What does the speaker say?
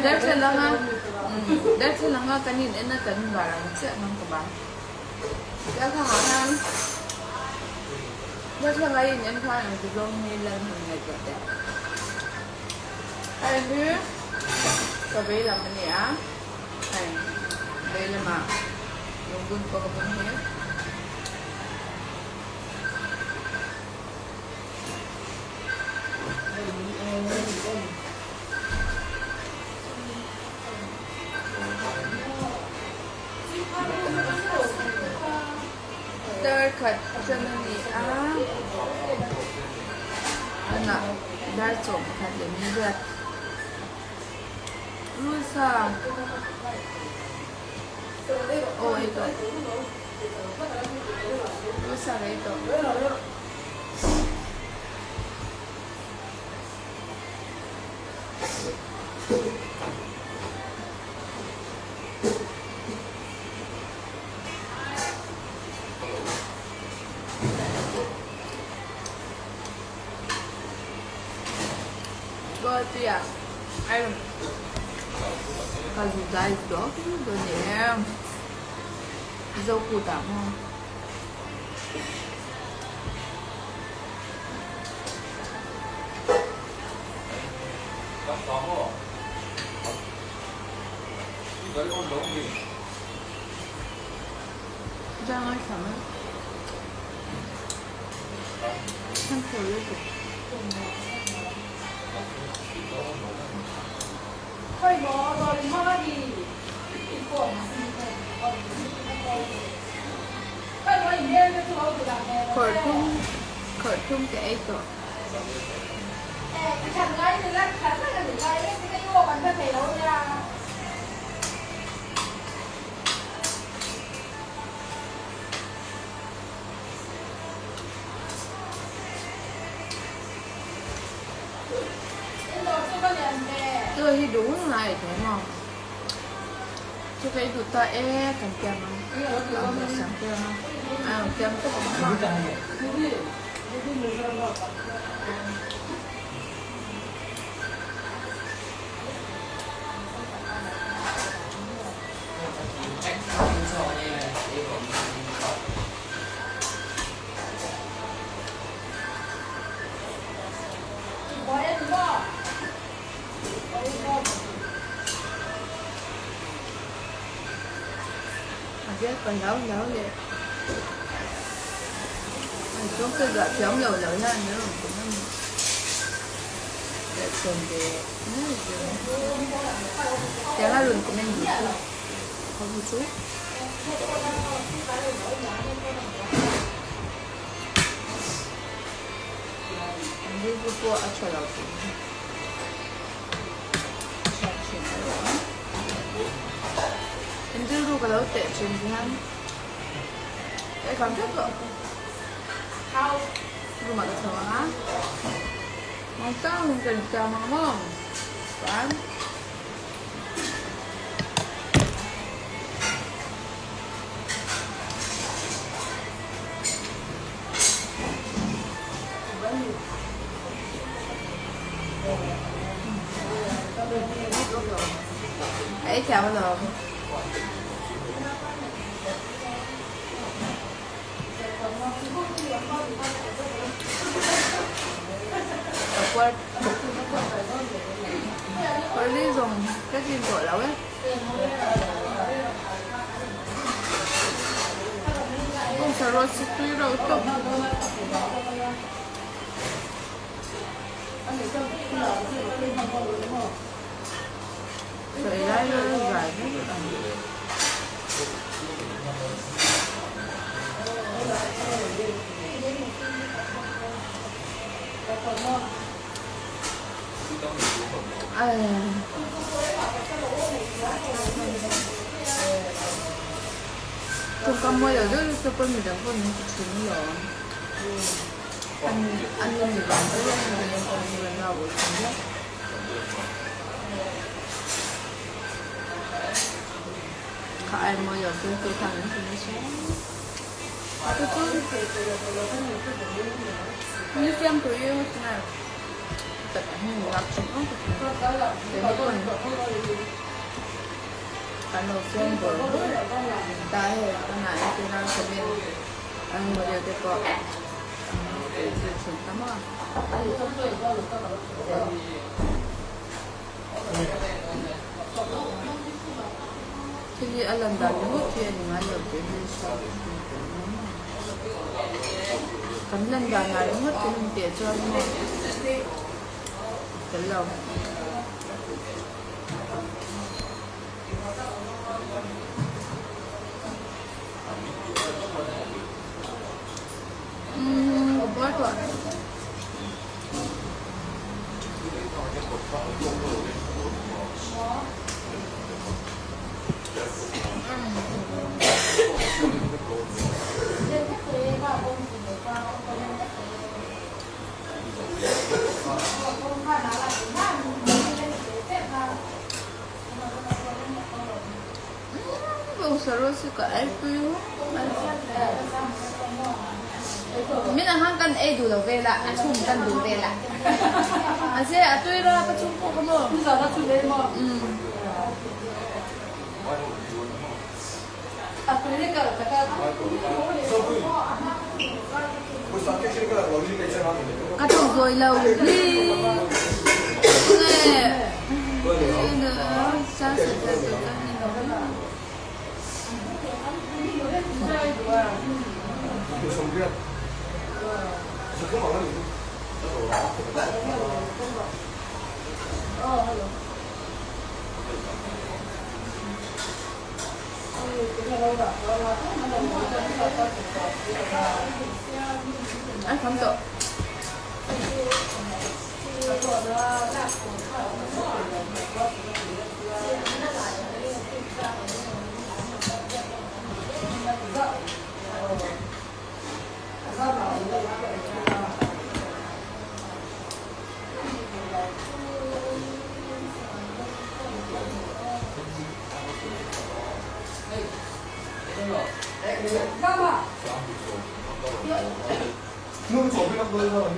Dahil lang nga, dahil sila nga kanina na kanina barang siya ng kabang. Kaya kahanan, dahil lang ngayon yan kahanan, gulong nila ng nagkata. Ay, hindi, sabay lang niya. Ay, sabay lang yung gun ko kapag niya. Cut Germany ano dahil so makalimutan Rusa oh ito Rusa na ito But yeah, I don't because you guys talking to them. So good mo. Jangan sama. Kan boleh tuh. Poi modo rimani il forno poi poi niente tu ho da Khởi cái ito. chẳng ngay thì lát chẳng là được ngay đấy cái vô bắn thân thể đâu nha Tôi thì đúng này thấy không? Tôi thấy tụi ta cầm kem không? Cầm được sáng kem không? Kem có bóng không? Biết còn nấu vậy chúng tôi gọi giống dầu dầu ra nữa cũng để cùng để chẳng là luôn của mình gì không một chút đi vô qua ở chỗ nào 힘들고가 나올 때 준비한 감겼어 이거 맞아 좋아 먹다 진짜 먹어 짠 ấy chào bao giờ 빨리 좀 깨진 거라고 해? 잘 스프이라고 또 저희 라이브를 잘 잠깐만 여덟 번이다 번 주문이요. 안 넘는 거 안 나오고 있는데. ai mua giờ tôi thằng nó cũng sẽ tôi cứ như xem tôi yêu thế này tất cả những gặp chúng nó thì nó còn cái đầu xem rồi ta है cái này cái nào sẽ bên anh mua giờ cái có cái chuyện lắm à thì anh lần đầu những bước kia thì anh được cái gì sao cắm lần đầu ngày mất cái mình tiền cho anh cái lòng quá rồi 웃어로스가 알고요. mình là hang căn e đủ đầu về là à chung căn đủ về là à sẽ à tôi ra bắt chung không có bây giờ nó chưa lên mà à tôi lấy cả cái các đồng rồi lâu đi nè nữa sao sẽ ra được cái này đó anh không tội 너무 저기랑 거기서